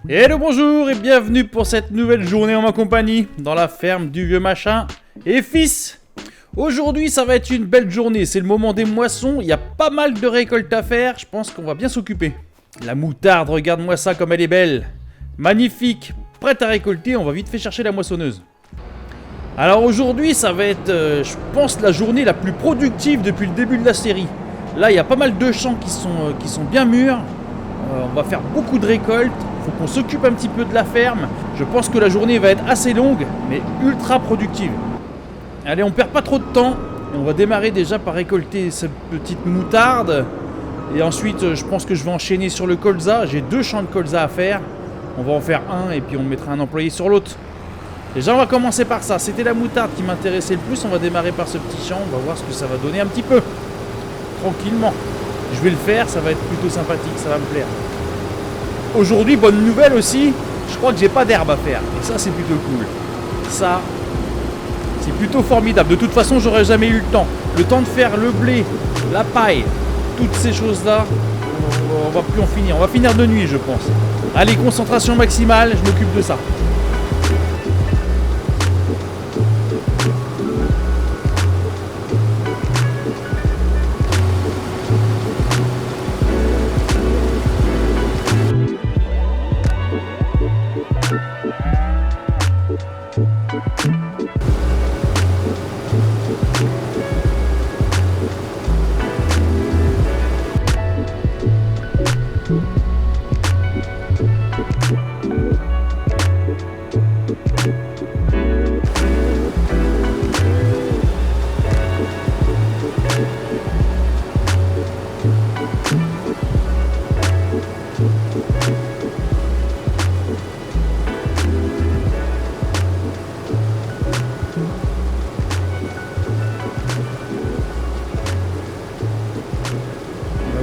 Hello, bonjour et bienvenue pour cette nouvelle journée en ma compagnie dans la ferme du vieux machin et fils. Aujourd'hui ça va être une belle journée, c'est le moment des moissons, il y a pas mal de récoltes à faire, je pense qu'on va bien s'occuper. La moutarde, regarde-moi ça comme elle est belle. Magnifique, prête à récolter, on va vite fait chercher la moissonneuse. Alors aujourd'hui ça va être, je pense, la journée la plus productive depuis le début de la série. Là il y a pas mal de champs qui sont bien mûrs, on va faire beaucoup de récoltes. Faut qu'on s'occupe un petit peu de la ferme. Je pense que la journée va être assez longue, mais ultra productive. Allez, on perd pas trop de temps. Et on va démarrer déjà par récolter cette petite moutarde. Et ensuite, je pense que je vais enchaîner sur le colza. J'ai 2 champs de colza à faire. On va en faire un et puis on mettra un employé sur l'autre. Déjà, on va commencer par ça. C'était la moutarde qui m'intéressait le plus. On va démarrer par ce petit champ. On va voir ce que ça va donner un petit peu. Tranquillement. Je vais le faire, ça va être plutôt sympathique, ça va me plaire. Aujourd'hui, bonne nouvelle aussi, je crois que j'ai pas d'herbe à faire. Et ça, c'est plutôt cool. Ça, c'est plutôt formidable. De toute façon, j'aurais jamais eu le temps. Le temps de faire le blé, la paille, toutes ces choses-là, on va plus en finir. On va finir de nuit, je pense. Allez, concentration maximale, je m'occupe de ça.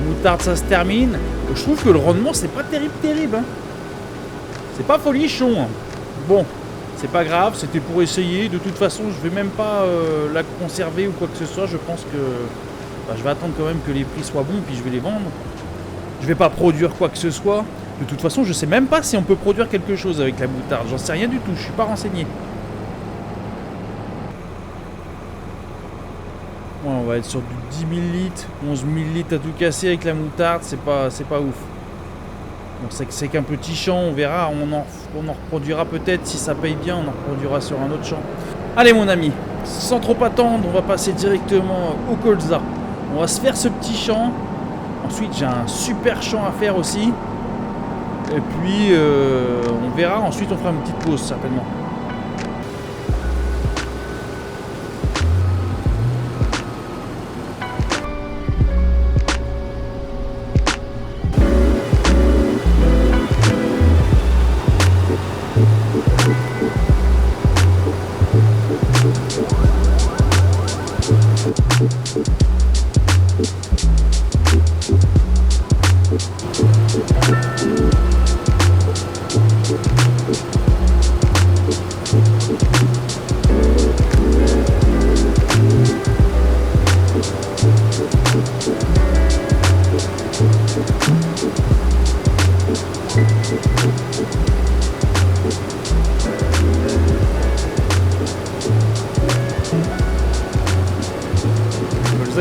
Moutarde, ça se termine. Je trouve que le rendement c'est pas terrible hein. C'est pas folichon hein. Bon, c'est pas grave, c'était pour essayer. De toute façon je vais même pas la conserver ou quoi que ce soit. Je pense que je vais attendre quand même que les prix soient bons, puis je vais les vendre. Je vais pas produire quoi que ce soit. De toute façon je sais même pas si on peut produire quelque chose avec la moutarde. J'en sais rien du tout, je suis pas renseigné. Ouais, on va être sur du 10 000 litres, 11 000 litres à tout casser avec la moutarde, c'est pas ouf. Bon, c'est qu'un petit champ, on verra, on en reproduira peut-être, si ça paye bien, on en reproduira sur un autre champ. Allez mon ami, sans trop attendre, on va passer directement au colza. On va se faire ce petit champ, ensuite j'ai un super champ à faire aussi. Et puis on verra, ensuite on fera une petite pause certainement.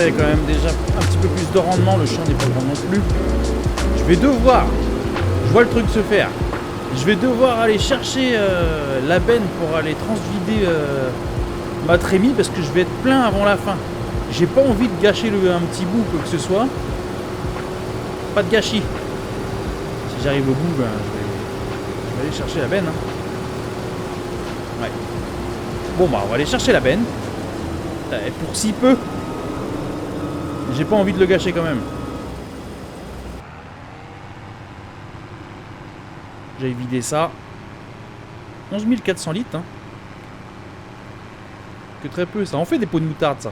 Il y a quand même déjà un petit peu plus de rendement, le champ n'est pas grand non plus. Je vais devoir, je vois le truc se faire, je vais devoir aller chercher la benne pour aller transvider ma trémie parce que je vais être plein avant la fin. J'ai pas envie de gâcher un petit bout quoi que ce soit. Pas de gâchis. Si j'arrive au bout, je vais aller chercher la benne. Hein. Ouais. Bon bah on va aller chercher la benne. Et pour si peu. J'ai pas envie de le gâcher quand même. J'ai vidé ça. 11 400 litres. Hein. Que très peu. Ça en fait des pots de moutarde ça.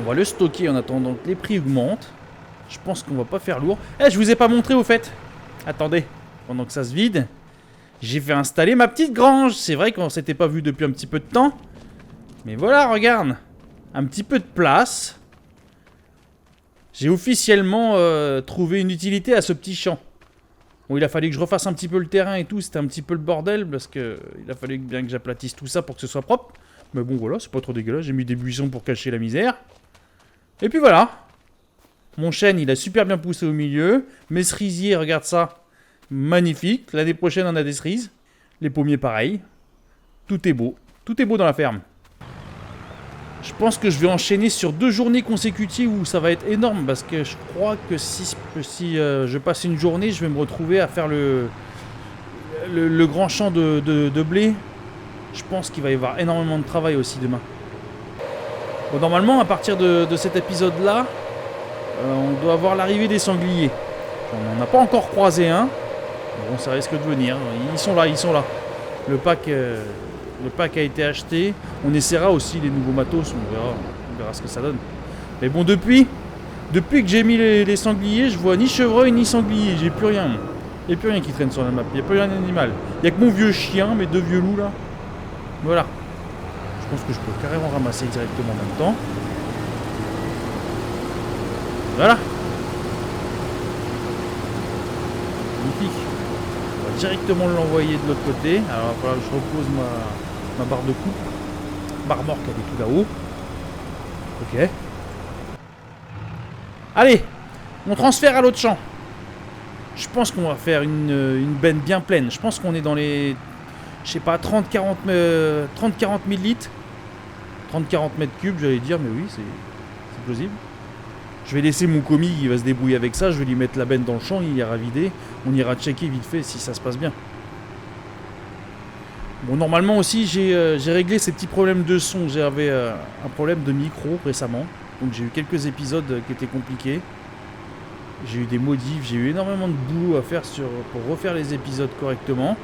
On va le stocker en attendant que les prix augmentent. Je pense qu'on va pas faire lourd. Eh, je vous ai pas montré au fait. Attendez. Pendant que ça se vide, j'ai fait installer ma petite grange. C'est vrai qu'on s'était pas vu depuis un petit peu de temps. Mais voilà, regarde. Un petit peu de place. J'ai officiellement trouvé une utilité à ce petit champ. Bon, il a fallu que je refasse un petit peu le terrain et tout, c'était un petit peu le bordel, parce que il a fallu bien que j'aplatisse tout ça pour que ce soit propre. Mais bon, voilà, c'est pas trop dégueulasse, j'ai mis des buissons pour cacher la misère. Et puis voilà. Mon chêne, il a super bien poussé au milieu. Mes cerisiers, regarde ça, magnifique. L'année prochaine, on a des cerises. Les pommiers, pareil. Tout est beau dans la ferme. Je pense que je vais enchaîner sur 2 journées consécutives où ça va être énorme, parce que je crois que si je passe une journée, je vais me retrouver à faire le grand champ de blé. Je pense qu'il va y avoir énormément de travail aussi demain. Bon, normalement, à partir de cet épisode-là, on doit avoir l'arrivée des sangliers. On n'en a pas encore croisé un. Bon, ça risque de venir. Ils sont là. Le pack a été acheté. On essaiera aussi les nouveaux matos. On verra ce que ça donne. Mais bon, depuis que j'ai mis les sangliers, je vois ni chevreuil ni sanglier. J'ai plus rien. Il n'y a plus rien qui traîne sur la map. Il n'y a plus rien d'animal. Il n'y a que mon vieux chien, mes 2 vieux loups là. Voilà. Je pense que je peux carrément ramasser directement en même temps. Voilà. Magnifique. On va directement l'envoyer de l'autre côté. Alors il va falloir que je repose ma barre de coupe. Barre morte, elle est tout là-haut. Ok. Allez, on transfère à l'autre champ. Je pense qu'on va faire une benne bien pleine. Je pense qu'on est dans les, je sais pas, 30-40 000 litres. 30-40 mètres cubes, j'allais dire, mais oui, c'est plausible. Je vais laisser mon commis, il va se débrouiller avec ça. Je vais lui mettre la benne dans le champ, il ira vider. On ira checker vite fait si ça se passe bien. Bon, normalement aussi, j'ai réglé ces petits problèmes de son. J'avais un problème de micro récemment. Donc j'ai eu quelques épisodes qui étaient compliqués. J'ai eu des modifs, j'ai eu énormément de boulot à faire pour refaire les épisodes correctement.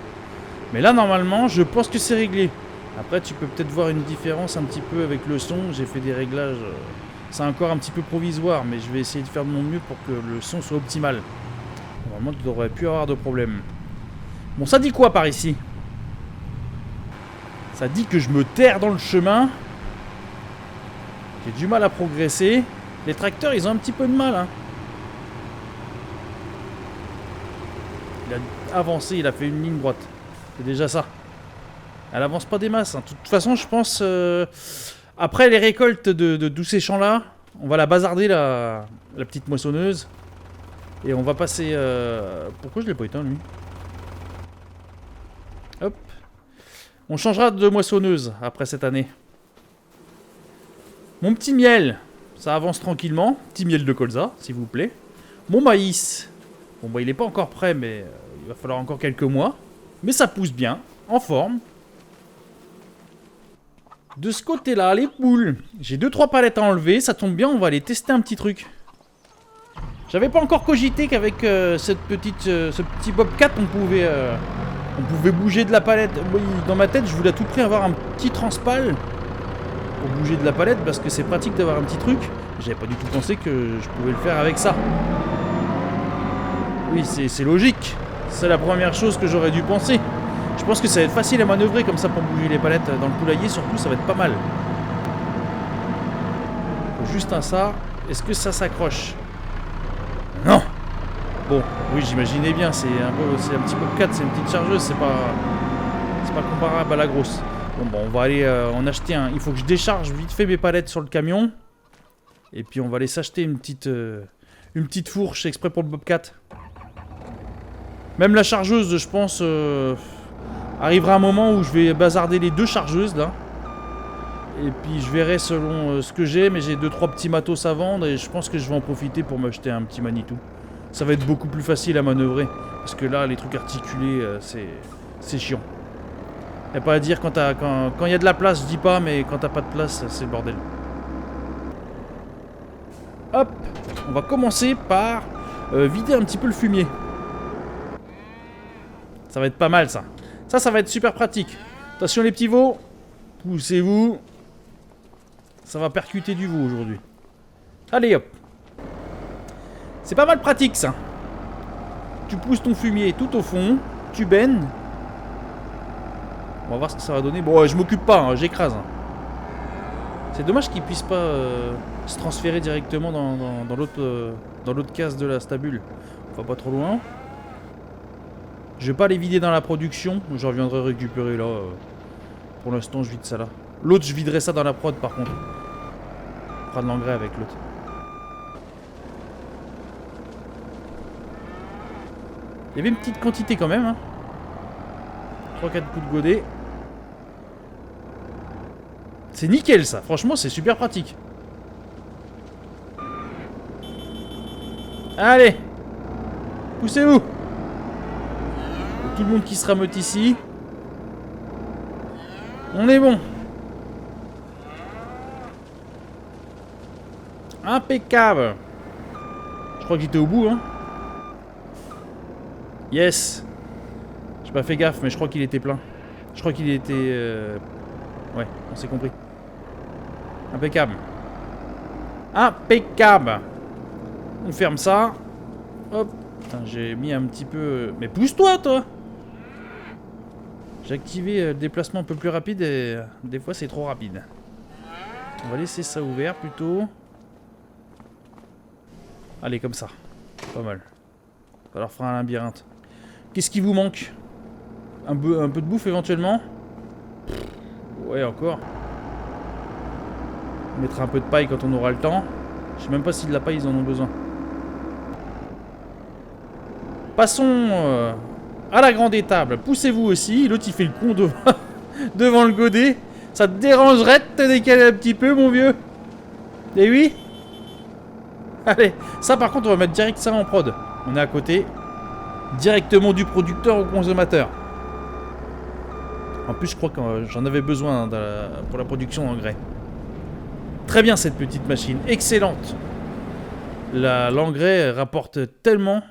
Mais là, normalement, je pense que c'est réglé. Après, tu peux peut-être voir une différence un petit peu avec le son. J'ai fait des réglages. C'est encore un petit peu provisoire, mais je vais essayer de faire de mon mieux pour que le son soit optimal. Normalement, tu devrais plus avoir de problème. Bon, ça dit quoi par ici? Ça dit que je me terre dans le chemin. J'ai du mal à progresser. Les tracteurs, ils ont un petit peu de mal, hein. Il a avancé, il a fait une ligne droite. C'est déjà ça. Elle avance pas des masses, hein. De toute façon, je pense... après les récoltes de tous ces champs-là, on va la bazarder, la petite moissonneuse. Et on va passer... Pourquoi je l'ai pas éteint, lui? Hop. On changera de moissonneuse après cette année. Mon petit miel, ça avance tranquillement. Petit miel de colza, s'il vous plaît. Mon maïs. Bon, bah, il n'est pas encore prêt, mais il va falloir encore quelques mois. Mais ça pousse bien, en forme. De ce côté-là, les poules. J'ai 2-3 palettes à enlever. Ça tombe bien, on va aller tester un petit truc. J'avais pas encore cogité qu'avec ce petit bobcat, on pouvait bouger de la palette. Dans ma tête, je voulais à tout prix avoir un petit transpal pour bouger de la palette parce que c'est pratique d'avoir un petit truc. J'avais pas du tout pensé que je pouvais le faire avec ça. Oui, c'est logique. C'est la première chose que j'aurais dû penser. Je pense que ça va être facile à manœuvrer comme ça pour bouger les palettes dans le poulailler. Surtout, ça va être pas mal. Juste un ça. Est-ce que ça s'accroche? Non. Bon, oui, j'imaginais bien. C'est un petit peu 4, c'est une petite chargeuse. C'est pas comparable à la grosse. Bon, on va aller en acheter un. Il faut que je décharge vite fait mes palettes sur le camion. Et puis on va aller s'acheter une petite fourche exprès pour le Bobcat. Même la chargeuse, je pense, arrivera un moment où je vais bazarder les 2 chargeuses là. Et puis je verrai selon ce que j'ai, mais j'ai 2-3 petits matos à vendre et je pense que je vais en profiter pour m'acheter un petit Manitou. Ça va être beaucoup plus facile à manœuvrer. Parce que là, les trucs articulés, c'est chiant. Y'a pas à dire quand il y a de la place, je dis pas, mais quand t'as pas de place, c'est le bordel. Hop, on va commencer par vider un petit peu le fumier. Ça va être pas mal ça. Ça va être super pratique. Attention les petits veaux, poussez-vous. Ça va percuter du veau aujourd'hui. Allez hop. C'est pas mal pratique ça. Tu pousses ton fumier tout au fond, tu bennes. On va voir ce que ça va donner. Bon, je m'occupe pas, hein, j'écrase. C'est dommage qu'il puisse pas se transférer directement dans l'autre case de la stabule. On va pas trop loin. Je vais pas les vider dans la production. Je reviendrai récupérer là. Pour l'instant, je vide ça là. L'autre, je viderai ça dans la prod par contre. On fera de l'engrais avec l'autre. Il y avait une petite quantité quand même. Hein. 3-4 coups de godet. C'est nickel ça. Franchement, c'est super pratique. Allez. Poussez-vous. Tout le monde qui se rameute ici. On est bon. Impeccable. Je crois qu'il était au bout, hein. Yes. J'ai pas fait gaffe, mais je crois qu'il était plein. Je crois qu'il était... Ouais, on s'est compris. Impeccable. Impeccable. On ferme ça. Hop. Putain, j'ai mis un petit peu... Mais pousse-toi, toi. J'ai activé le déplacement un peu plus rapide et des fois c'est trop rapide. On va laisser ça ouvert plutôt. Allez, comme ça. Pas mal. Ça leur fera un labyrinthe. Qu'est-ce qui vous manque? Un peu de bouffe éventuellement? Ouais, encore. On mettra un peu de paille quand on aura le temps. Je sais même pas si de la paille ils en ont besoin. Passons à la grande étable. Poussez-vous aussi. L'autre il fait le con devant le godet. Ça te dérangerait de te décaler un petit peu, mon vieux? Eh oui. Allez, ça par contre on va mettre direct ça en prod. On est à côté. Directement du producteur au consommateur. En plus je crois que j'en avais besoin pour la production d'engrais. Très bien cette petite machine, excellente. L'engrais rapporte tellement.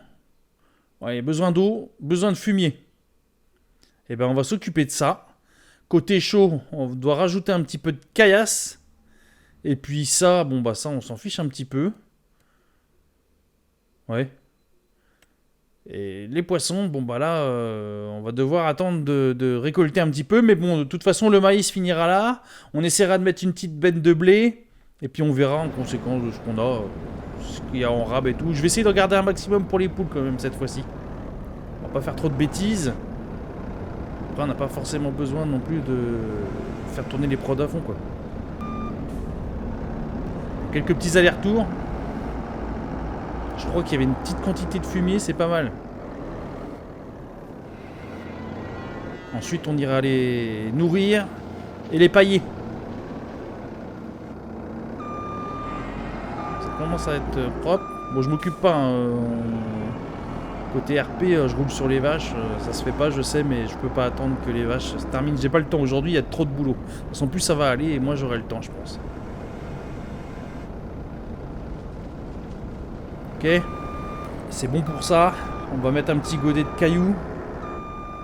Ouais, besoin d'eau, besoin de fumier. Et ben on va s'occuper de ça. Côté chaud, on doit rajouter un petit peu de caillasse. Et puis ça, bon bah ça on s'en fiche un petit peu. Ouais. Et les poissons, bon bah là, on va devoir attendre de récolter un petit peu. Mais bon, de toute façon, le maïs finira là. On essaiera de mettre une petite benne de blé. Et puis on verra en conséquence de ce qu'on a, ce qu'il y a en rab et tout. Je vais essayer de regarder un maximum pour les poules quand même cette fois-ci. On va pas faire trop de bêtises. Après, on n'a pas forcément besoin non plus de faire tourner les prods à fond, quoi. Quelques petits allers-retours. Je crois qu'il y avait une petite quantité de fumier, c'est pas mal. Ensuite, on ira les nourrir et les pailler. Ça commence à être propre. Bon, je m'occupe pas. Hein. Côté RP, je roule sur les vaches. Ça se fait pas, je sais, mais je peux pas attendre que les vaches se terminent. J'ai pas le temps aujourd'hui, il y a trop de boulot. De toute façon, plus ça va aller et moi j'aurai le temps, je pense. Ok, c'est bon pour ça. On va mettre un petit godet de cailloux.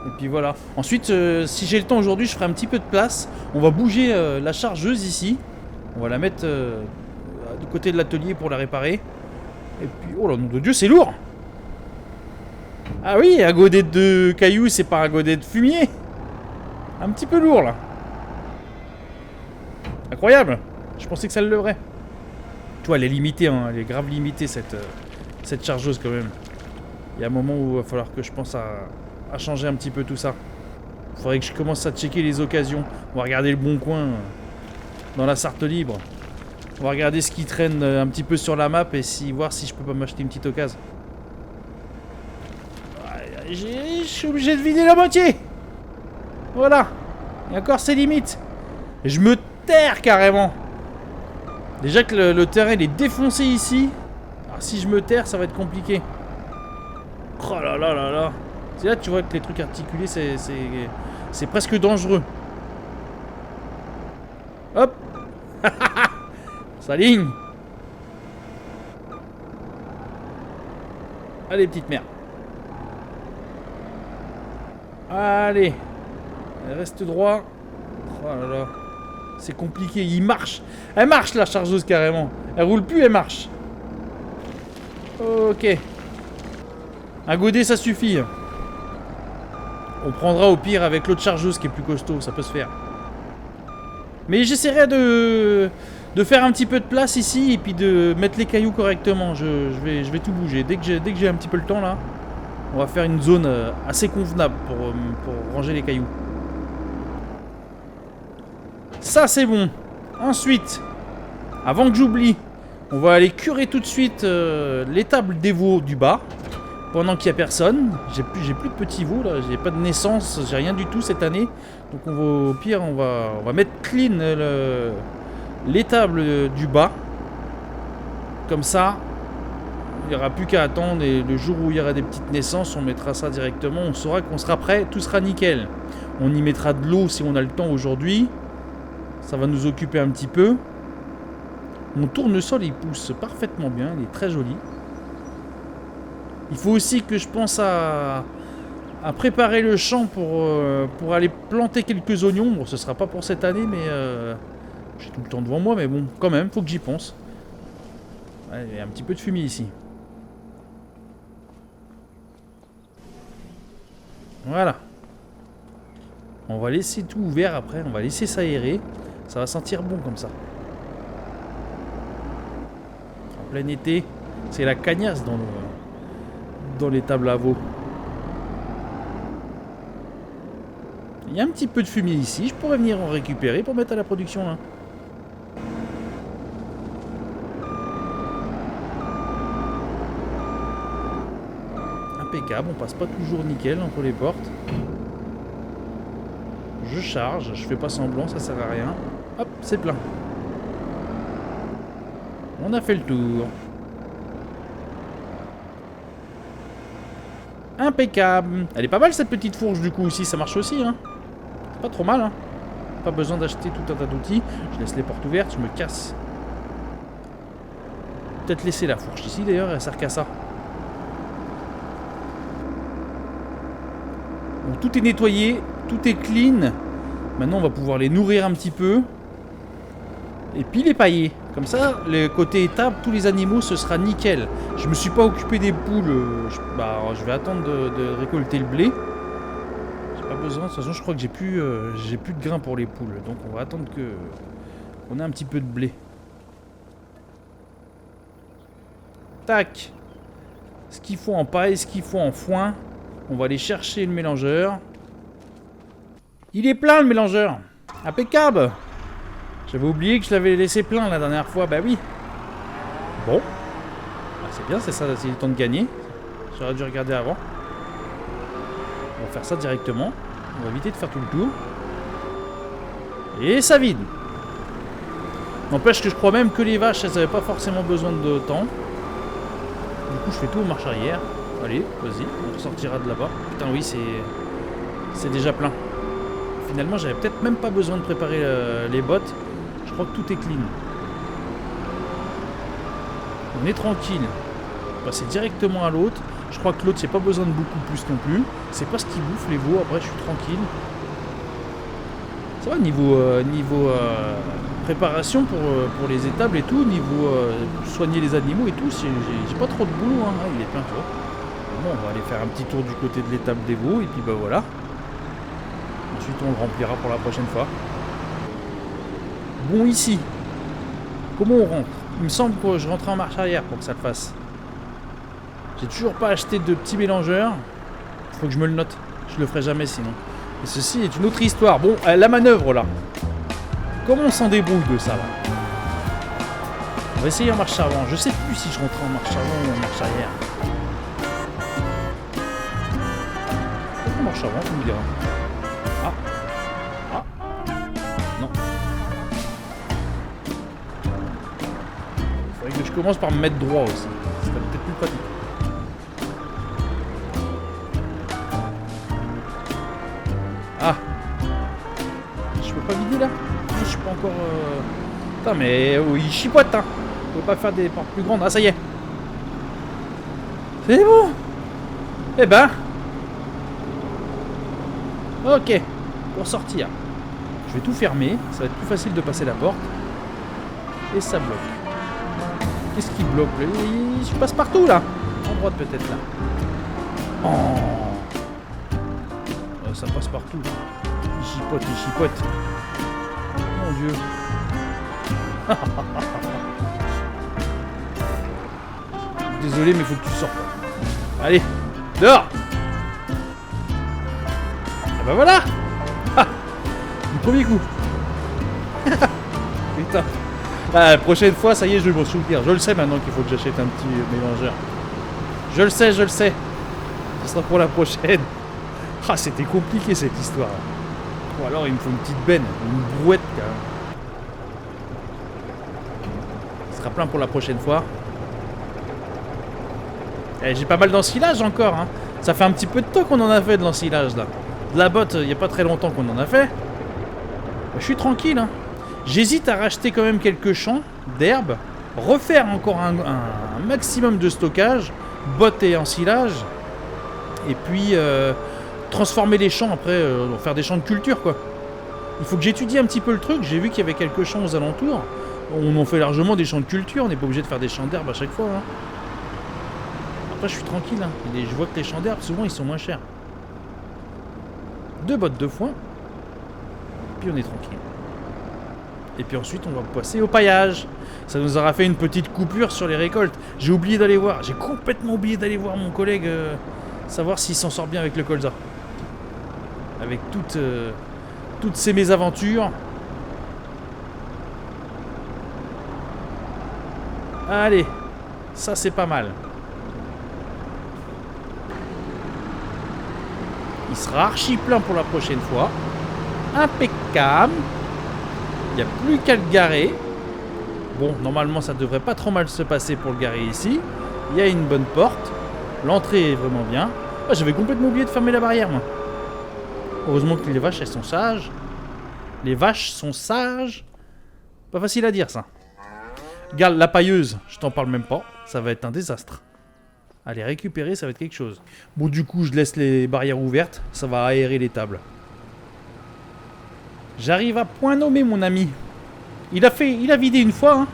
Et puis voilà. Ensuite, si j'ai le temps aujourd'hui, je ferai un petit peu de place. On va bouger la chargeuse ici. On va la mettre du côté de l'atelier pour la réparer. Et puis, oh là, nom de Dieu, c'est lourd! Ah oui, un godet de cailloux, c'est pas un godet de fumier. Un petit peu lourd là. Incroyable. Je pensais que ça le leverait. Tu vois, elle est limitée, hein. Elle est grave limitée cette chargeuse quand même. Il y a un moment où il va falloir que je pense à changer un petit peu tout ça. Il faudrait que je commence à checker les occasions. On va regarder le bon coin dans la Sarthe libre. On va regarder ce qui traîne un petit peu sur la map et voir si je peux pas m'acheter une petite occasion. Je suis obligé de vider la moitié. Voilà. Et encore ses limites. Et je me terre carrément. Déjà que le terrain il est défoncé ici. Alors si je me terre, ça va être compliqué. Oh là là là là. C'est là que tu vois que les trucs articulés, c'est presque dangereux. Hop. Ça ligne. Allez, petite mère. Allez. Reste droit. Oh là là. C'est compliqué. Il marche. Elle marche, la chargeuse, carrément. Elle roule plus, elle marche. Ok. Un godet, ça suffit. On prendra au pire avec l'autre chargeuse qui est plus costaud. Ça peut se faire. Mais j'essaierai de faire un petit peu de place ici et puis de mettre les cailloux correctement. Je vais tout bouger. Dès que j'ai un petit peu le temps là, On va faire une zone assez convenable pour ranger les cailloux. Ça c'est bon. Ensuite, avant que j'oublie, on va aller curer tout de suite l'étable des veaux du bas. Pendant qu'il n'y a personne. J'ai plus de petits veaux là. J'ai pas de naissance. J'ai rien du tout cette année. Donc on va, au pire on va mettre clean l'étable du bas. Comme ça, il n'y aura plus qu'à attendre. Et le jour où il y aura des petites naissances, on mettra ça directement. On saura qu'on sera prêt. Tout sera nickel. On y mettra de l'eau si on a le temps aujourd'hui. Ça va nous occuper un petit peu. Mon tournesol il pousse parfaitement bien. Il est très joli. Il faut aussi que je pense à préparer le champ pour aller planter quelques oignons. Bon, ce sera pas pour cette année, mais j'ai tout le temps devant moi, mais bon, quand même, faut que j'y pense. Ouais, il y a un petit peu de fumier ici. Voilà. On va laisser tout ouvert après, on va laisser ça aérer. Ça va sentir bon comme ça. En plein été, c'est la cagnasse dans les tables à veau. Il y a un petit peu de fumier ici, je pourrais venir en récupérer pour mettre à la production là. Impeccable, on passe pas toujours nickel entre les portes. Je charge, je fais pas semblant, ça sert à rien. Hop, c'est plein. On a fait le tour. Impeccable. Elle est pas mal cette petite fourche du coup aussi, ça marche aussi hein. C'est pas trop mal hein. Pas besoin d'acheter tout un tas d'outils. Je laisse les portes ouvertes, je me casse. Peut-être laisser la fourche ici d'ailleurs, elle sert qu'à ça. Bon, tout est nettoyé, tout est clean. Maintenant on va pouvoir les nourrir un petit peu. Et puis les pailler. Comme ça, le côté étable, tous les animaux, ce sera nickel. Je me suis pas occupé des poules. Je vais attendre de récolter le blé. J'ai pas besoin. De toute façon, je crois que j'ai plus de grains pour les poules. Donc on va attendre qu'on ait un petit peu de blé. Tac. Ce qu'il faut en paille, ce qu'il faut en foin. On va aller chercher le mélangeur. Il est plein le mélangeur. Impeccable. J'avais oublié que je l'avais laissé plein la dernière fois, bah oui. Bon. Bah, c'est bien, c'est ça, c'est le temps de gagner. J'aurais dû regarder avant. On va faire ça directement. On va éviter de faire tout le tour. Et ça vide. N'empêche que je crois même que les vaches, elles n'avaient pas forcément besoin de temps. Du coup, je fais tout en marche arrière. Allez, vas-y, on ressortira de là-bas. Putain, oui, c'est déjà plein. Finalement, j'avais peut-être même pas besoin de préparer les bottes. Je crois que tout est clean. On est tranquille. On va passer directement à l'autre. Je crois que l'autre, c'est pas besoin de beaucoup plus non plus. C'est pas ce qu'ils bouffent les veaux. Après, je suis tranquille. Ça va, niveau préparation pour les étables et tout. Niveau soigner les animaux et tout. J'ai pas trop de boulot. Hein. Il est plein, tu vois. Bon, on va aller faire un petit tour du côté de l'étable des veaux. Et puis, bah voilà. Ensuite, on le remplira pour la prochaine fois. Bon, ici, comment on rentre? Il me semble que je rentrais en marche arrière pour que ça le fasse. J'ai toujours pas acheté de petits mélangeurs. Faut que je me le note. Je le ferai jamais sinon. Et ceci est une autre histoire. Bon, la manœuvre là. Comment on s'en débrouille de ça là? On va essayer en marche avant. Je sais plus si je rentrais en marche avant ou en marche arrière. En marche avant, tu me diras. Non. Il faudrait que je commence par me mettre droit aussi. Ce serait peut-être plus pratique. Ah. Je peux pas vider là? Non, je suis pas encore... Putain mais il chipote hein. On peut pas faire des portes plus grandes. Ah ça y est. C'est bon. Eh ben. Ok. Pour sortir. Je vais tout fermer, ça va être plus facile de passer la porte. Et ça bloque. Qu'est-ce qui bloque? Je passe partout là. En droite peut-être là. Oh. Ça passe partout. Il chipote, il chipote. Mon Dieu. Désolé mais faut que tu sortes. Allez, dehors. bah voilà. Ah, du premier coup. Putain. Ah, la prochaine fois, ça y est, je vais m'en souvenir. Je le sais maintenant qu'il faut que j'achète un petit mélangeur. Je le sais, je le sais. Ce sera pour la prochaine. Ah, c'était compliqué cette histoire. Ou alors il me faut une petite benne, une brouette quand même. Ce sera plein pour la prochaine fois. Eh, j'ai pas mal d'ensilage encore, hein. Ça fait un petit peu de temps qu'on en a fait de l'ensilage là. De la botte, il n'y a pas très longtemps qu'on en a fait. Je suis tranquille, hein. J'hésite à racheter quand même quelques champs d'herbe, refaire encore un maximum de stockage, bottes et ensilage, et puis transformer les champs après, faire des champs de culture quoi. Il faut que j'étudie un petit peu le truc. J'ai vu qu'il y avait quelques champs aux alentours. On en fait largement des champs de culture, on n'est pas obligé de faire des champs d'herbe à chaque fois, hein. Après je suis tranquille, hein. Et je vois que les champs d'herbe souvent ils sont moins chers. 2 bottes de foin, puis on est tranquille. Et puis ensuite on va passer au paillage. Ça nous aura fait une petite coupure sur les récoltes. J'ai oublié d'aller voir, j'ai complètement oublié d'aller voir mon collègue, savoir s'il s'en sort bien avec le colza. Avec toutes ces mésaventures. Allez, ça c'est pas mal. Il sera archi plein pour la prochaine fois. Impeccable. Il n'y a plus qu'à le garer. Bon, normalement ça devrait pas trop mal se passer pour le garer ici. Il y a une bonne porte. L'entrée est vraiment bien. Ah, j'avais complètement oublié de fermer la barrière moi. Heureusement que les vaches elles sont sages. Les vaches sont sages. Pas facile à dire ça. Regarde la pailleuse, je t'en parle même pas. Ça va être un désastre. À les récupérer, ça va être quelque chose. Bon, du coup, je laisse les barrières ouvertes. Ça va aérer les tables. J'arrive à point nommé, mon ami. Il a vidé une fois. Hein.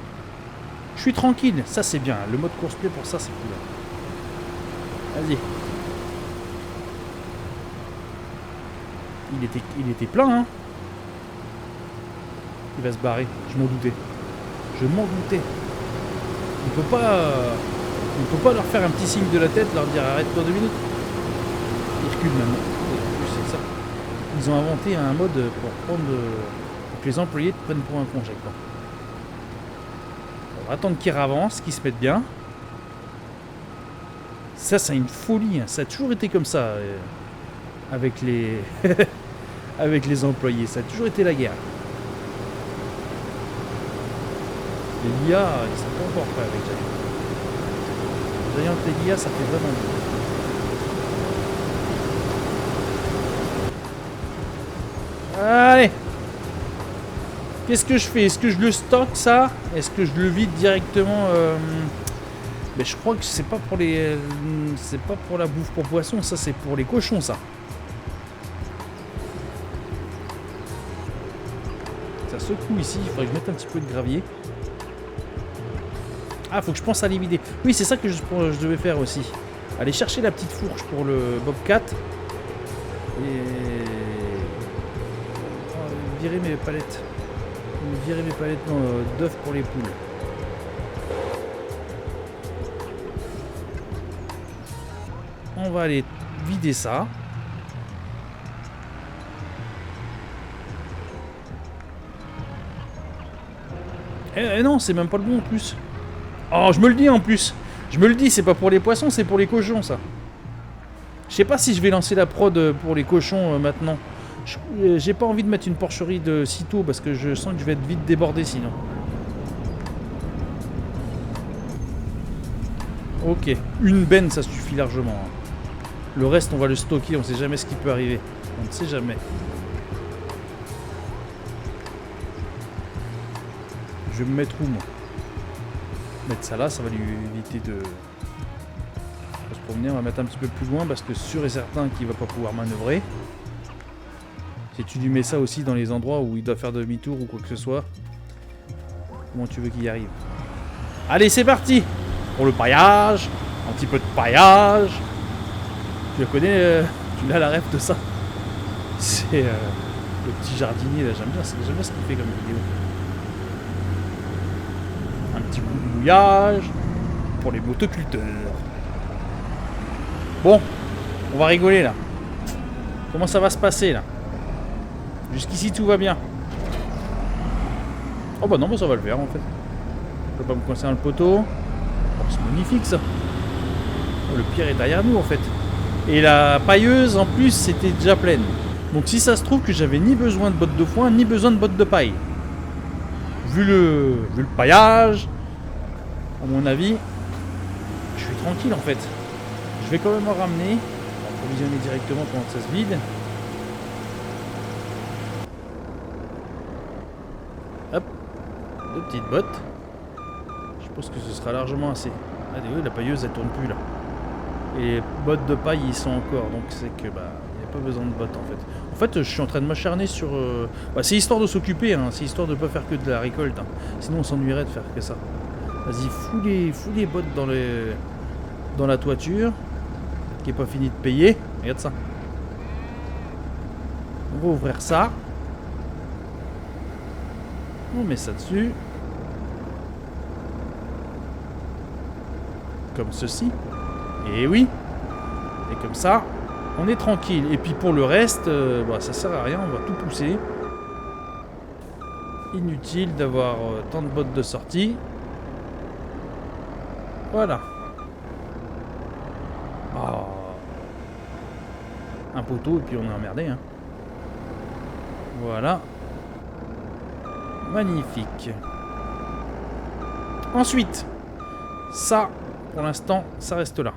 Je suis tranquille. Ça, c'est bien. Le mode course-play pour ça, c'est cool. Vas-y. Il était plein, hein. Il va se barrer. Je m'en doutais. Je m'en doutais. On peut pas leur faire un petit signe de la tête, leur dire arrête-toi 2 minutes. Ils reculent maintenant. C'est ça. Ils ont inventé un mode pour que les employés te prennent pour un congé, quoi. On va attendre qu'ils avancent, qu'ils se mettent bien. Ça, c'est une folie. Hein. Ça a toujours été comme ça avec les avec les employés. Ça a toujours été la guerre. Les l'IA, ils sont pas encore prêts avec Giant. Giant et l'IA, ça fait vraiment bien. Allez. Qu'est-ce que je fais? Est-ce que je le stocke ça? Est-ce que je le vide directement Mais je crois que c'est pas pour les... c'est pas pour la bouffe pour poisson, ça c'est pour les cochons ça. Ça secoue ici, il faudrait que je mette un petit peu de gravier. Ah, faut que je pense à les vider. Oui, c'est ça que je devais faire aussi. Aller chercher la petite fourche pour le Bobcat. Et... virer mes palettes. Virer mes palettes d'œufs pour les poules. On va aller vider ça. Eh non, c'est même pas le bon en plus. Oh, je me le dis en plus. Je me le dis, c'est pas pour les poissons, c'est pour les cochons ça. Je sais pas si je vais lancer la prod pour les cochons maintenant. J'ai pas envie de mettre une porcherie de sitôt parce que je sens que je vais être vite débordé sinon. Ok, une benne ça suffit largement. Le reste on va le stocker, on sait jamais ce qui peut arriver. On ne sait jamais. Je vais me mettre où moi? Mettre ça là, ça va lui éviter de se promener. On va mettre un petit peu plus loin parce que sûr et certain qu'il va pas pouvoir manœuvrer. Si tu lui mets ça aussi dans les endroits où il doit faire demi-tour ou quoi que ce soit, comment tu veux qu'il y arrive? Allez, c'est parti pour le paillage. Un petit peu de paillage. Tu le connais, tu l'as la rêve de ça. C'est le petit jardinier là, j'aime bien ce qu'il fait comme vidéo. Un petit coup de mouillage pour les motoculteurs. Bon, on va rigoler là. Comment ça va se passer là? Jusqu'ici tout va bien. Oh bah non, bah ça va le faire en fait. Je peux pas me coincer dans le poteau. Oh, c'est magnifique ça. Oh, le pire est derrière nous en fait. Et la pailleuse en plus c'était déjà pleine. Donc si ça se trouve que j'avais ni besoin de bottes de foin ni besoin de bottes de paille. Vu le paillage, à mon avis, je suis tranquille en fait. Je vais quand même en ramener. On va provisionner directement pendant que ça se vide. Hop, 2 petites bottes. Je pense que ce sera largement assez. Ah oui, la pailleuse elle tourne plus là. Et les bottes de paille ils sont encore, donc c'est que bah il n'y a pas besoin de bottes en fait. En fait je suis en train de m'acharner sur... Bah, c'est histoire de s'occuper, hein. C'est histoire de pas faire que de la récolte. Hein. Sinon on s'ennuierait de faire que ça. Vas-y, fous les bottes dans la toiture. Qui est pas fini de payer. Regarde ça. On va ouvrir ça. On met ça dessus. Comme ceci. Et oui. Et comme ça, on est tranquille. Et puis pour le reste, bah, ça sert à rien, on va tout pousser. Inutile d'avoir tant de bottes de sortie. Voilà. Oh. Un poteau et puis on est emmerdé. Hein. Voilà. Magnifique. Ensuite, ça, pour l'instant, ça reste là.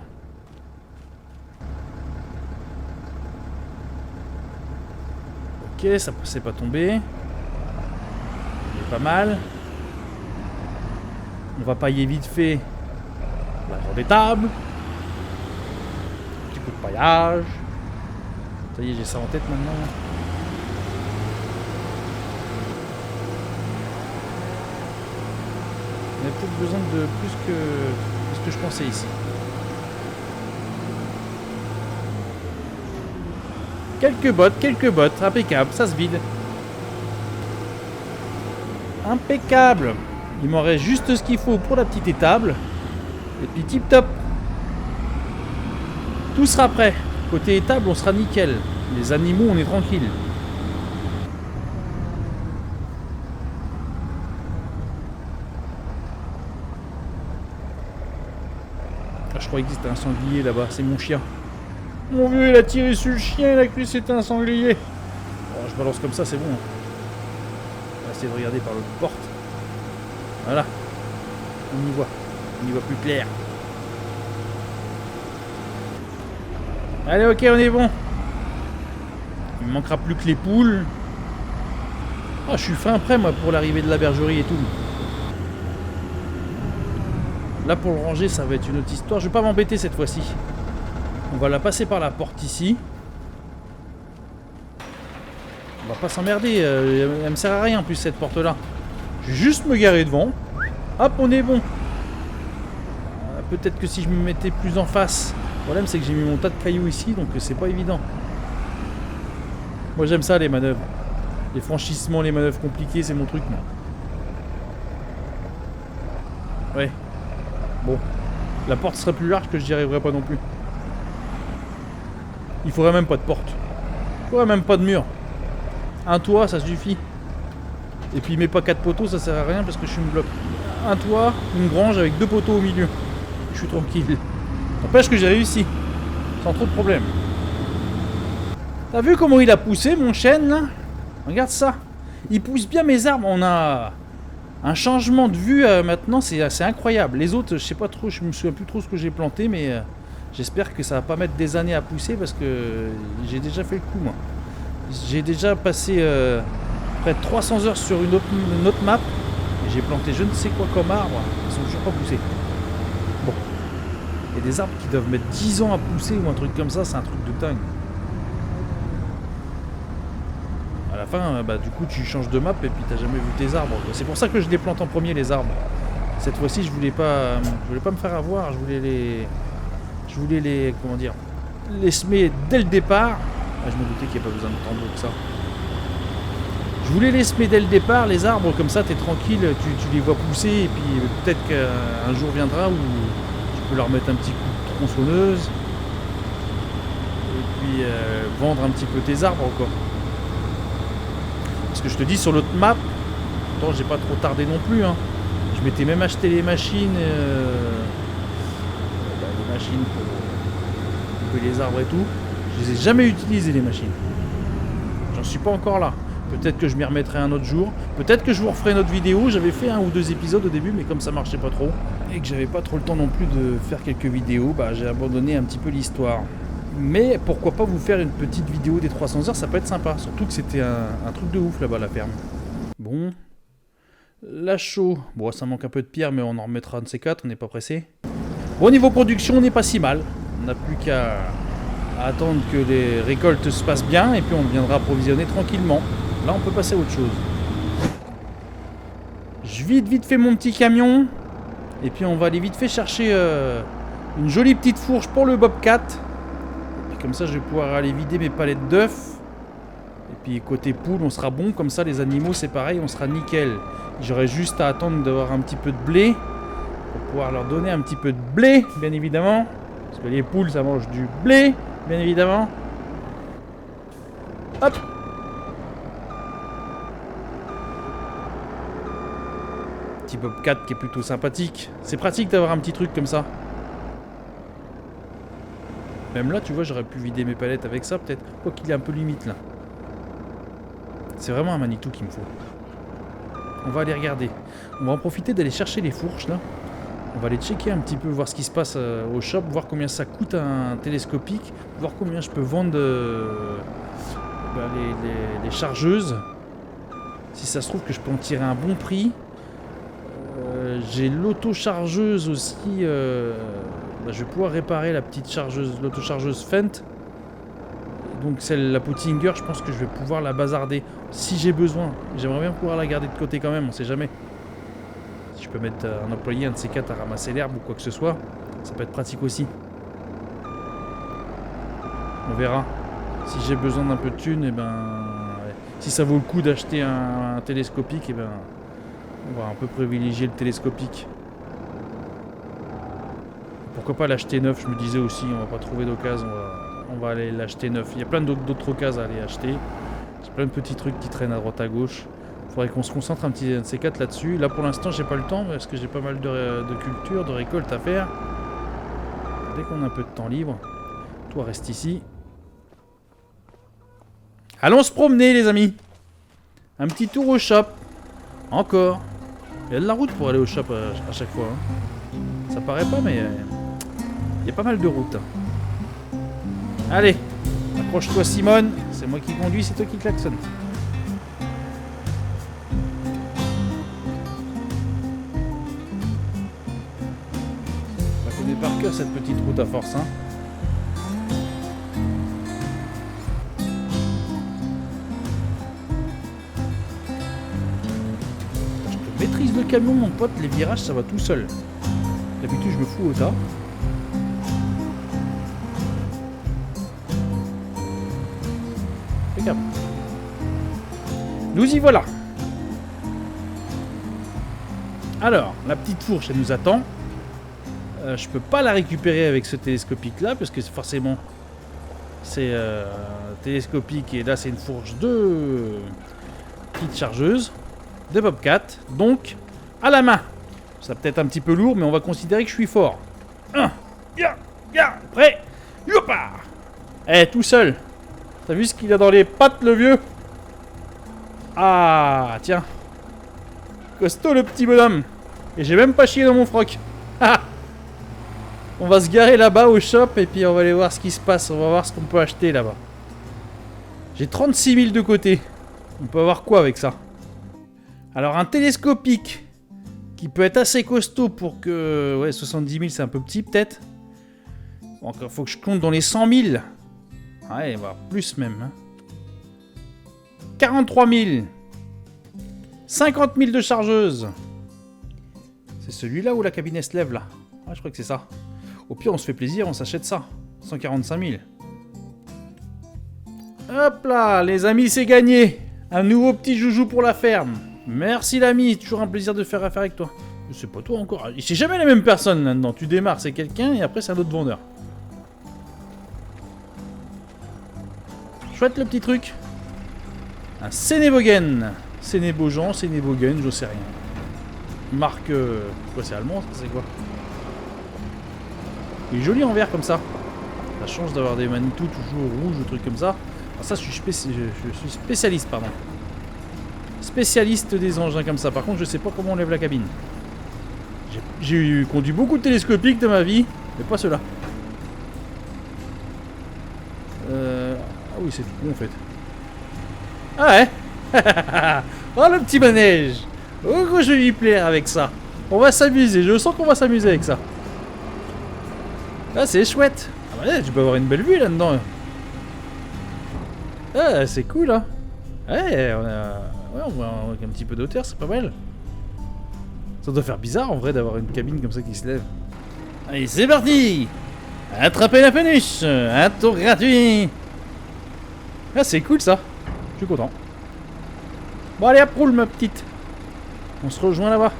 Ok, ça c'est pas tombé. Il est pas mal. On va pailler vite fait la genre des tables. Un petit coup de paillage. Ça y est, j'ai ça en tête maintenant. On a peut-être besoin de plus que ce que je pensais ici. Quelques bottes, impeccable, ça se vide. Impeccable. Il m'en reste juste ce qu'il faut pour la petite étable. Et puis tip top. Tout sera prêt. Côté étable, on sera nickel. Les animaux, on est tranquille. Ah, je croyais que c'était un sanglier là-bas, c'est mon chien. Mon vieux, il a tiré sur le chien, il a cru que c'était un sanglier. Oh, je balance comme ça, c'est bon. On va essayer de regarder par l'autre porte. Voilà. On y voit plus clair. Allez, ok, on est bon. Il me manquera plus que les poules. Ah, je suis fin prêt, moi, pour l'arrivée de la bergerie et tout. Là, pour le ranger, ça va être une autre histoire. Je vais pas m'embêter cette fois-ci. On va la passer par la porte ici. On va pas s'emmerder. Elle me sert à rien, en plus, cette porte-là. Je vais juste me garer devant. Hop, on est bon. Peut-être que si je me mettais plus en face. Le problème, c'est que j'ai mis mon tas de cailloux ici, donc c'est pas évident. Moi, j'aime ça, les manœuvres. Les franchissements, les manœuvres compliquées, c'est mon truc, moi. Ouais. Bon. La porte serait plus large que j'y arriverais pas non plus. Il faudrait même pas de porte. Il faudrait même pas de mur. Un toit, ça suffit. Et puis, mets pas 4 poteaux, ça sert à rien parce que je suis une bloc. Un toit, une grange avec 2 poteaux au milieu. Je suis tranquille. N'empêche que j'ai réussi. Sans trop de problèmes. T'as vu comment il a poussé, mon chêne, là? Regarde ça. Il pousse bien mes arbres. On a un changement de vue maintenant, c'est assez incroyable. Les autres, je sais pas trop, je me souviens plus trop ce que j'ai planté, mais j'espère que ça va pas mettre des années à pousser parce que j'ai déjà fait le coup, moi. J'ai déjà passé près de 300 heures sur une autre map et j'ai planté je ne sais quoi comme arbre. Ils sont toujours pas poussés. Bon. Il y a des arbres qui doivent mettre 10 ans à pousser ou un truc comme ça, c'est un truc de dingue. À la fin, bah, du coup, tu changes de map et puis t'as jamais vu tes arbres. C'est pour ça que je les plante en premier, les arbres. Cette fois-ci, je voulais pas me faire avoir. Je voulais les, comment dire, les semer dès le départ. Ah, je me doutais qu'il n'y a pas besoin de tant d'eau que ça. Je voulais les semer dès le départ, les arbres, comme ça, t'es tranquille, tu les vois pousser et puis peut-être qu'un jour viendra où tu peux leur mettre un petit coup de tronçonneuse. Et puis vendre un petit peu tes arbres quoi. Parce que je te dis sur l'autre map, pourtant j'ai pas trop tardé non plus hein. Je m'étais même acheté les machines les machines pour couper les arbres et tout. Je les ai jamais utilisées les machines. J'en suis pas encore là. Peut-être que je m'y remettrai un autre jour. Peut-être que je vous referai une autre vidéo. J'avais fait 1 ou 2 épisodes au début, mais comme ça marchait pas trop et que j'avais pas trop le temps non plus de faire quelques vidéos, bah j'ai abandonné un petit peu l'histoire. Mais pourquoi pas vous faire une petite vidéo des 300 heures, ça peut être sympa. Surtout que c'était un truc de ouf là-bas la ferme. Bon. La chaux. Bon, ça manque un peu de pierre, mais on en remettra un de ces 4, on n'est pas pressé. Bon, niveau production, on n'est pas si mal. On n'a plus qu'à attendre que les récoltes se passent bien et puis on viendra approvisionner tranquillement. Là, on peut passer à autre chose. Je vide vite fait mon petit camion. Et puis on va aller vite fait chercher une jolie petite fourche pour le Bobcat. Et puis comme ça, je vais pouvoir aller vider mes palettes d'œufs. Et puis côté poule, on sera bon. Comme ça, les animaux, c'est pareil, on sera nickel. J'aurai juste à attendre d'avoir un petit peu de blé. Pour pouvoir leur donner un petit peu de blé, bien évidemment. Parce que les poules, ça mange du blé, bien évidemment. Hop! Petit Bobcat qui est plutôt sympathique. C'est pratique d'avoir un petit truc comme ça. Même là, tu vois, j'aurais pu vider mes palettes avec ça, peut-être. Quoi qu'il est un peu limite, là. C'est vraiment un Manitou qu'il me faut. On va aller regarder. On va en profiter d'aller chercher les fourches, là. On va aller checker un petit peu, voir ce qui se passe au shop, voir combien ça coûte un télescopique, voir combien je peux vendre les chargeuses. Si ça se trouve que je peux en tirer un bon prix. J'ai l'auto-chargeuse aussi. Je vais pouvoir réparer la petite chargeuse, l'auto-chargeuse Fendt. Donc celle, la Pottinger, je pense que je vais pouvoir la bazarder si j'ai besoin. J'aimerais bien pouvoir la garder de côté quand même, on sait jamais. Si je peux mettre un employé, un de ces 4 à ramasser l'herbe ou quoi que ce soit, ça peut être pratique aussi. On verra. Si j'ai besoin d'un peu de thunes, et si ça vaut le coup d'acheter un télescopique, on va un peu privilégier le télescopique. Pourquoi pas l'acheter neuf, je me disais aussi, on va pas trouver d'occasion, on va aller l'acheter neuf. Il y a plein d'autres occasions à aller acheter. J'ai plein de petits trucs qui traînent à droite à gauche. Il faudrait qu'on se concentre un de ces 4 là-dessus. Là pour l'instant j'ai pas le temps parce que j'ai pas mal de culture, de récolte à faire. Dès qu'on a un peu de temps libre, toi reste ici. Allons se promener les amis. Un petit tour au shop. Encore. Il y a de la route pour aller au shop à chaque fois. Hein. Ça paraît pas, mais il y a pas mal de routes. Allez, accroche-toi Simone. C'est moi qui conduis, c'est toi qui klaxonne. On la connaît par cœur cette petite route à force. Hein. Maîtrise le camion mon pote, les virages ça va tout seul. D'habitude je me fous au tas. Regarde. Nous y voilà. Alors, la petite fourche elle nous attend. Je peux pas la récupérer avec ce télescopique là parce que forcément c'est télescopique et là c'est une fourche de petite chargeuse. De Bobcat, donc à la main. Ça peut être un petit peu lourd, mais on va considérer que je suis fort. 1, bien, prêt, youpa. Tout seul. T'as vu ce qu'il a dans les pattes, le vieux? Ah, tiens. Costaud, le petit bonhomme. Et j'ai même pas chié dans mon froc. On va se garer là-bas au shop, et puis on va aller voir ce qui se passe. On va voir ce qu'on peut acheter là-bas. J'ai 36 000 de côté. On peut avoir quoi avec ça? Alors un télescopique qui peut être assez costaud pour que... Ouais, 70 000 c'est un peu petit peut-être. Bon, il faut que je compte dans les 100 000. Ouais, voire plus même. Hein. 43 000. 50 000 de chargeuse. C'est celui-là où la cabine se lève là. Ouais, je crois que c'est ça. Au pire on se fait plaisir, on s'achète ça. 145 000. Hop là, les amis, c'est gagné. Un nouveau petit joujou pour la ferme. Merci l'ami, toujours un plaisir de faire affaire avec toi. C'est pas toi encore. C'est jamais la même personne là-dedans. Tu démarres, c'est quelqu'un et après c'est un autre vendeur. Chouette le petit truc. Un Sénébogen. Sénébogen, Sénébogen, je sais rien. Marque... Quoi, c'est allemand, ça, c'est quoi? Il est joli en vert comme ça. La chance d'avoir des Manitou toujours rouges ou trucs comme ça. Alors ça, je suis spécialiste, pardon. Spécialiste des engins comme ça. Par contre, je sais pas comment on lève la cabine. J'ai conduit beaucoup de télescopiques de ma vie, mais pas ceux-là. Ah oui, c'est tout bon en fait. Ah ouais. Oh le petit manège. Oh que je vais lui plaire avec ça. On va s'amuser, je sens qu'on va s'amuser avec ça. Ah c'est chouette. Ah bah, tu peux avoir une belle vue là-dedans. Ah c'est cool hein. Ouais, on voit un petit peu d'auteur, c'est pas mal. Ça doit faire bizarre en vrai d'avoir une cabine comme ça qui se lève. Allez c'est parti. Attrapez la péniche. Un tour gratuit. Ah c'est cool ça. Je suis content. Bon allez hop, roule ma petite. On se rejoint là-bas.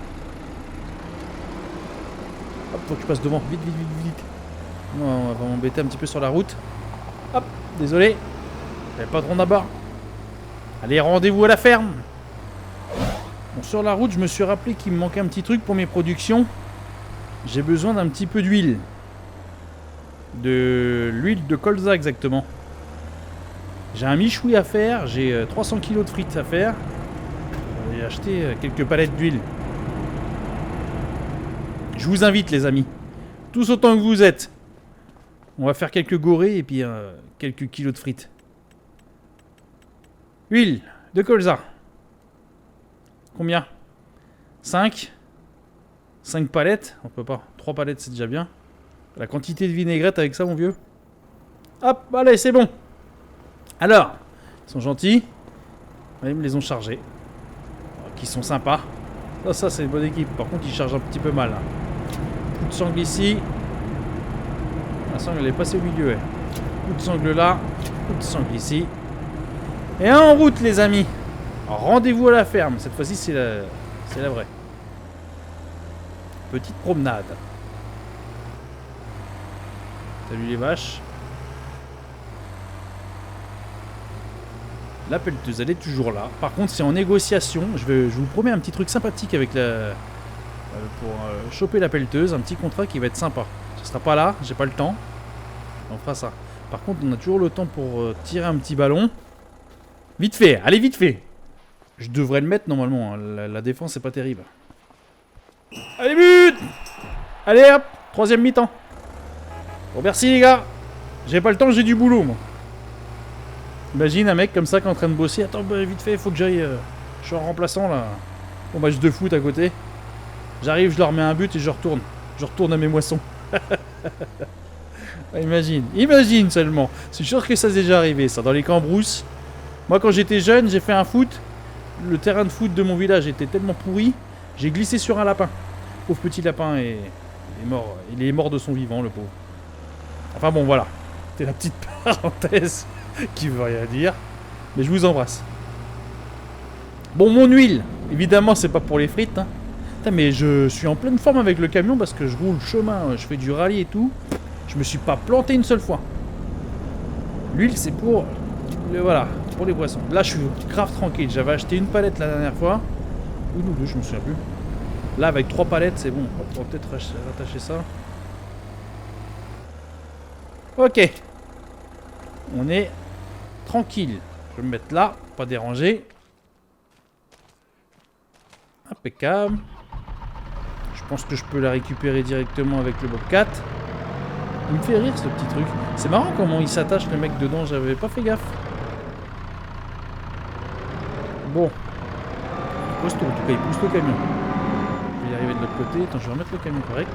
Hop, faut que je passe devant. Vite, vite, vite, vite. On va m'embêter un petit peu sur la route. Hop, désolé. J'avais pas trop d'abord. Allez, rendez-vous à la ferme. Bon, sur la route, je me suis rappelé qu'il me manquait un petit truc pour mes productions. J'ai besoin d'un petit peu d'huile. De l'huile de colza exactement. J'ai un michoui à faire, j'ai 300 kg de frites à faire. J'ai acheté quelques palettes d'huile. Je vous invite les amis, tous autant que vous êtes. On va faire quelques gorées et puis quelques kilos de frites. Huile de colza. Combien? 5 palettes? On peut pas. 3 palettes c'est déjà bien. La quantité de vinaigrette avec ça mon vieux. Hop, allez c'est bon. Alors, ils sont gentils. Ils me les ont chargés. Qui sont sympas. Ça c'est une bonne équipe. Par contre, ils chargent un petit peu mal. Là. Coup de sangle ici. La sangle elle est passée au milieu. Ouais. Coup de sangle là. Coup de sangle ici. Et en route les amis. Rendez-vous à la ferme. Cette fois-ci c'est la vraie. Petite promenade. Salut les vaches. La pelleteuse, elle est toujours là. Par contre, c'est en négociation. Je vous promets un petit truc sympathique avec pour choper la pelleteuse. Un petit contrat qui va être sympa. Ce sera pas là, j'ai pas le temps. On fera ça. Par contre, on a toujours le temps pour tirer un petit ballon. Vite fait, allez vite fait. Je devrais le mettre normalement. Hein. La défense, c'est pas terrible. Allez, but! Allez hop, troisième mi-temps. Bon, merci les gars. J'ai pas le temps, j'ai du boulot moi. Imagine un mec comme ça qui est en train de bosser. Attends, bah, vite fait, il faut que j'aille. Je suis en remplaçant là. Au match de foot à côté. J'arrive, je leur mets un but et je retourne. Je retourne à mes moissons. Imagine seulement. C'est sûr que ça s'est déjà arrivé ça. Dans les cambrousses. Moi quand j'étais jeune, j'ai fait un foot. Le terrain de foot de mon village était tellement pourri. J'ai glissé sur un lapin. Pauvre petit lapin et il est mort de son vivant le pauvre. Enfin bon voilà. C'était la petite parenthèse. Qui veut rien dire. Mais je vous embrasse. Bon, mon huile. Évidemment, c'est pas pour les frites. Hein. Putain, mais je suis en pleine forme avec le camion parce que je roule le chemin. Je fais du rallye et tout. Je me suis pas planté une seule fois. L'huile, c'est pour... Voilà, pour les boissons. Là, je suis grave tranquille. J'avais acheté une palette la dernière fois. Une ou deux, je me souviens plus. Là, avec 3 palettes, c'est bon. Hop, on va peut-être rattacher ça. Ok. On est... tranquille. Je vais me mettre là, pas déranger. Impeccable. Je pense que je peux la récupérer directement avec le Bobcat. Il me fait rire ce petit truc. C'est marrant comment il s'attache le mec dedans, j'avais pas fait gaffe. Bon. Il costaud en tout cas, il pousse le camion. Je vais y arriver de l'autre côté. Attends, je vais remettre le camion correct.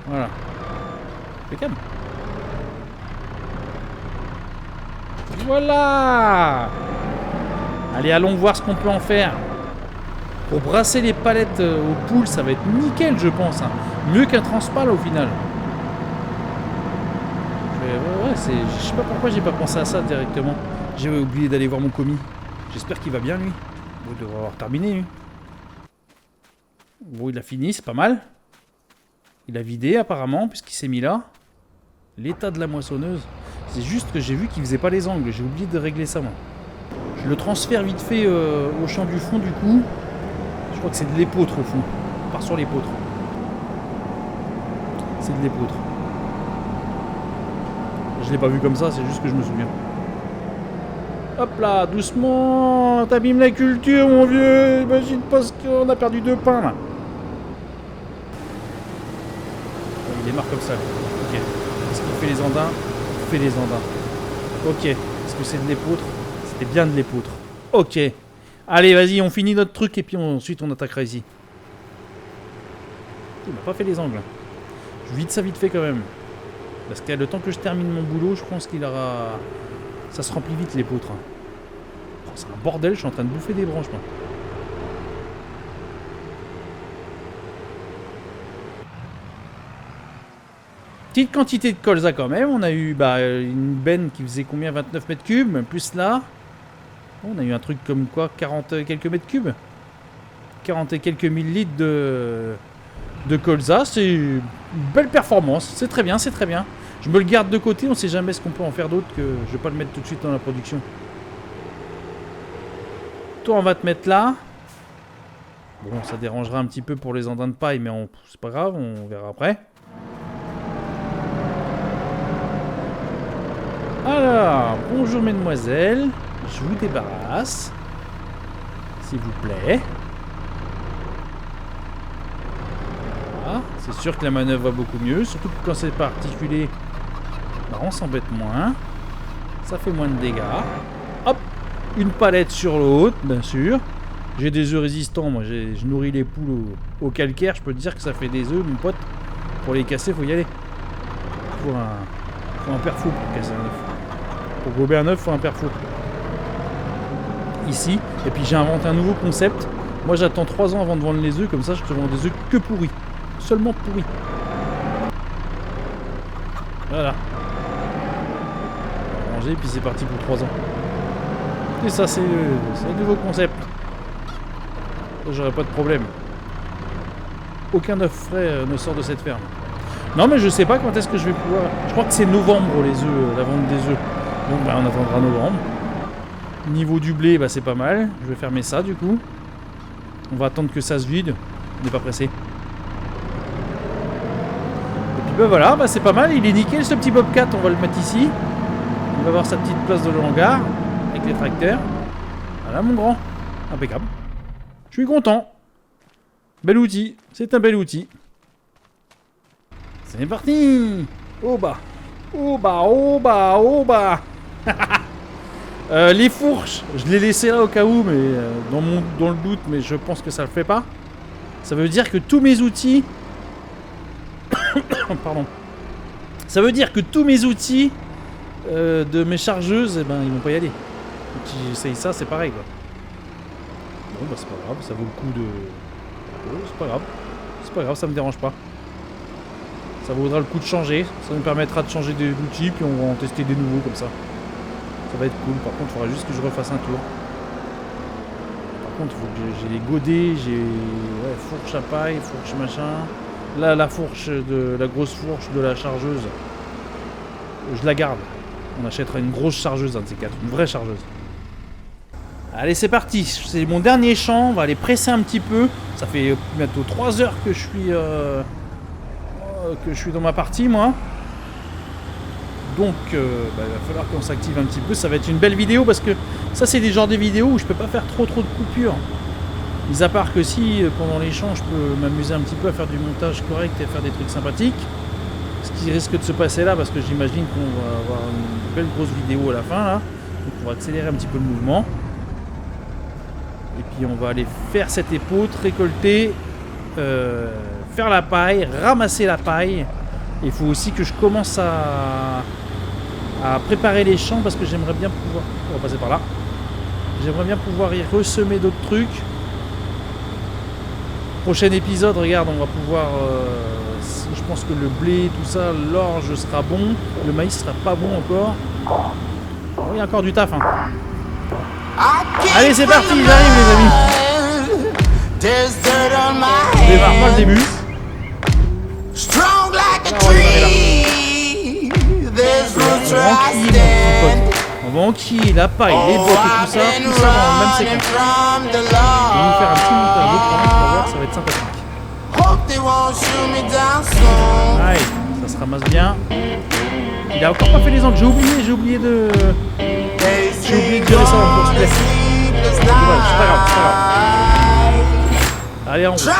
Voilà. Impeccable. Voilà. Allez, allons voir ce qu'on peut en faire. Pour brasser les palettes aux poules, ça va être nickel, je pense. Hein. Mieux qu'un transpal au final. Ouais, je sais pas pourquoi j'ai pas pensé à ça directement. J'ai oublié d'aller voir mon commis. J'espère qu'il va bien, lui. Bon, il devrait avoir terminé, lui. Bon, il a fini, c'est pas mal. Il a vidé, apparemment, puisqu'il s'est mis là. L'état de la moissonneuse. C'est juste que j'ai vu qu'il faisait pas les angles. J'ai oublié de régler ça, moi. Je le transfère vite fait au champ du fond, du coup. Je crois que c'est de l'épeautre, au fond. On part sur l'épeautre. C'est de l'épeautre. Je l'ai pas vu comme ça, c'est juste que je me souviens. Hop là, doucement. T'abîmes la culture, mon vieux. Imagine pas ce qu'on a perdu 2 pains, là. Il démarre comme ça. Ok. Est-ce qu'il fait les andins? Il fait les andins. Ok. Est-ce que c'est de l'épeautre? C'était bien de l'épeautre. Ok. Allez, vas-y, on finit notre truc et puis ensuite on attaquera ici. Il m'a pas fait les angles. Je vide ça vite fait quand même. Parce que le temps que je termine mon boulot, je pense qu'il aura... Ça se remplit vite l'épeautre. Oh, c'est un bordel, je suis en train de bouffer des branches, moi. Petite quantité de colza quand même. On a eu une benne qui faisait combien? 29 mètres cubes, plus là. On a eu un truc comme quoi? 40 et quelques mètres cubes. 40 et quelques millilitres de colza. C'est une belle performance. C'est très bien, c'est très bien. Je me le garde de côté. On sait jamais ce qu'on peut en faire d'autre, que je vais pas le mettre tout de suite dans la production. Toi, on va te mettre là. Bon, ça dérangera un petit peu pour les andins de paille, mais c'est pas grave, on verra après. Alors, bonjour mesdemoiselles, je vous débarrasse, s'il vous plaît. Voilà, c'est sûr que la manœuvre va beaucoup mieux, surtout que quand c'est pas articulé, on s'embête moins, ça fait moins de dégâts. Hop, une palette sur l'autre, bien sûr. J'ai des œufs résistants, moi je nourris les poules au calcaire, je peux te dire que ça fait des œufs, mon pote. Pour les casser, faut y aller. Faut un père fou pour casser un œuf. Pour gober un œuf, faut un père fou. Ici, et puis j'ai inventé un nouveau concept. Moi j'attends 3 ans avant de vendre les œufs, comme ça je te vends des œufs que pourris. Seulement pourris. Voilà. On va ranger, puis c'est parti pour 3 ans. Et ça c'est un nouveau concept. J'aurai pas de problème. Aucun œuf frais ne sort de cette ferme. Non mais je sais pas quand est-ce que je vais pouvoir... Je crois que c'est novembre les œufs, la vente des œufs. Donc on attendra novembre. Niveau du blé, c'est pas mal. Je vais fermer ça du coup. On va attendre que ça se vide. On n'est pas pressé. Et puis voilà, c'est pas mal. Il est nickel ce petit Bobcat. On va le mettre ici. Il va avoir sa petite place dans le hangar. Avec les tracteurs. Voilà mon grand. Impeccable. Je suis content. Bel outil. C'est un bel outil. C'est parti. Au bas. Au bas, au bas, au bas. Les fourches, je l'ai laissé là au cas où, mais dans le doute, mais je pense que ça le fait pas. Ça veut dire que tous mes outils... Pardon. Ça veut dire que tous mes outils de mes chargeuses, ils vont pas y aller. Donc, si j'essaye ça, c'est pareil, quoi. Bon, c'est pas grave, ça vaut le coup de... Oh, c'est pas grave. C'est pas grave, ça me dérange pas. Ça vaudra le coup de changer. Ça nous permettra de changer d'outils, puis on va en tester des nouveaux comme ça. Ça va être cool. Par contre, il faudra juste que je refasse un tour. Par contre, il faut que j'ai les godets, j'ai fourche à paille, fourche machin. Là, la fourche la grosse fourche de la chargeuse, je la garde. On achètera une grosse chargeuse, un de ces quatre, une vraie chargeuse. Allez, c'est parti. C'est mon dernier champ. On va aller presser un petit peu. Ça fait bientôt 3 heures que je suis dans ma partie, moi. Donc il va falloir qu'on s'active un petit peu. Ça va être une belle vidéo parce que ça c'est des genres de vidéos où je peux pas faire trop de coupures. Mis à part que si pendant les champs je peux m'amuser un petit peu à faire du montage correct et faire des trucs sympathiques. Ce qui risque de se passer là, parce que j'imagine qu'on va avoir une belle grosse vidéo à la fin là. Donc on va accélérer un petit peu le mouvement. Et puis on va aller faire cette épeautre, récolter, faire la paille, ramasser la paille. Il faut aussi que je commence à préparer les champs parce que j'aimerais bien pouvoir... On va passer par là. J'aimerais bien pouvoir y ressemer d'autres trucs. Prochain épisode, regarde, on va pouvoir... je pense que le blé, tout ça, l'orge sera bon. Le maïs sera pas bon encore. Oh, il y a encore du taf, hein. Allez, c'est parti, j'arrive les amis. On démarre pas le début. Là, on va démarrer là. Tranquille, Tranquille, la paille, les bottes et tout ça dans le même séquence. On va nous faire un petit montage de points, on va voir, ça va être sympathique. Allez, ça se ramasse bien. Il a encore pas fait les angles, j'ai oublié de gérer ça en course. C'est pas grave. Allez, on va.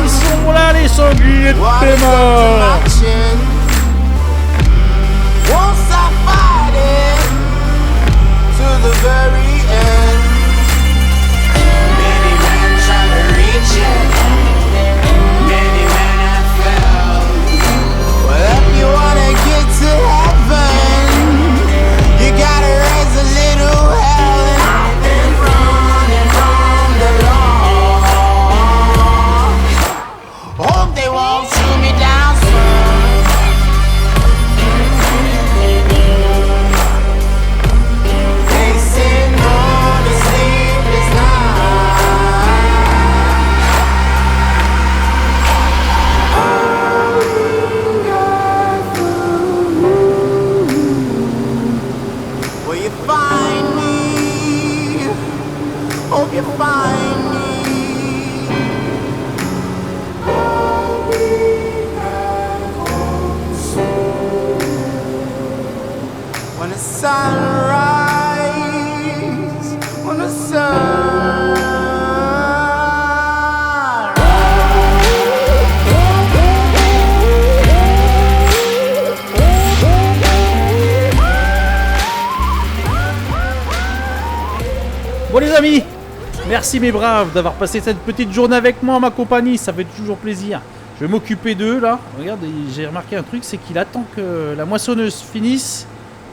Ils sont là les sangliers de Téma. Hope you find me. When the sunrise, when the sun. Bon les amis, merci mes braves d'avoir passé cette petite journée avec moi en ma compagnie, ça fait toujours plaisir. Je vais m'occuper d'eux là. Regarde, j'ai remarqué un truc, c'est qu'il attend que la moissonneuse finisse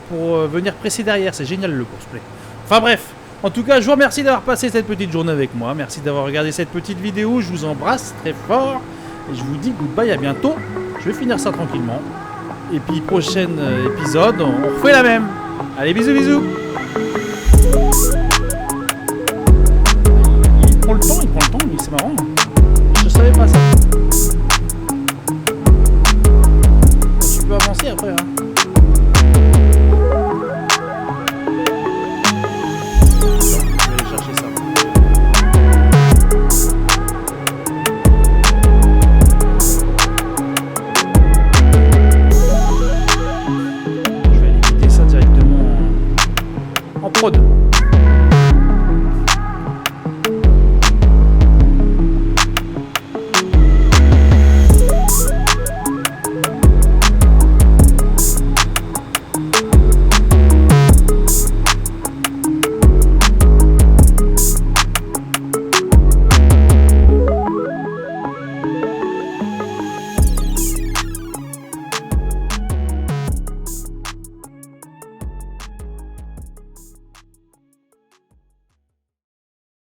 pour venir presser derrière. C'est génial le courseplay. Enfin bref, en tout cas je vous remercie d'avoir passé cette petite journée avec moi. Merci d'avoir regardé cette petite vidéo, je vous embrasse très fort. Et je vous dis goodbye, à bientôt. Je vais finir ça tranquillement. Et puis prochain épisode, on refait la même. Allez, bisous bisous. Il prend le temps, c'est marrant. Je savais pas ça.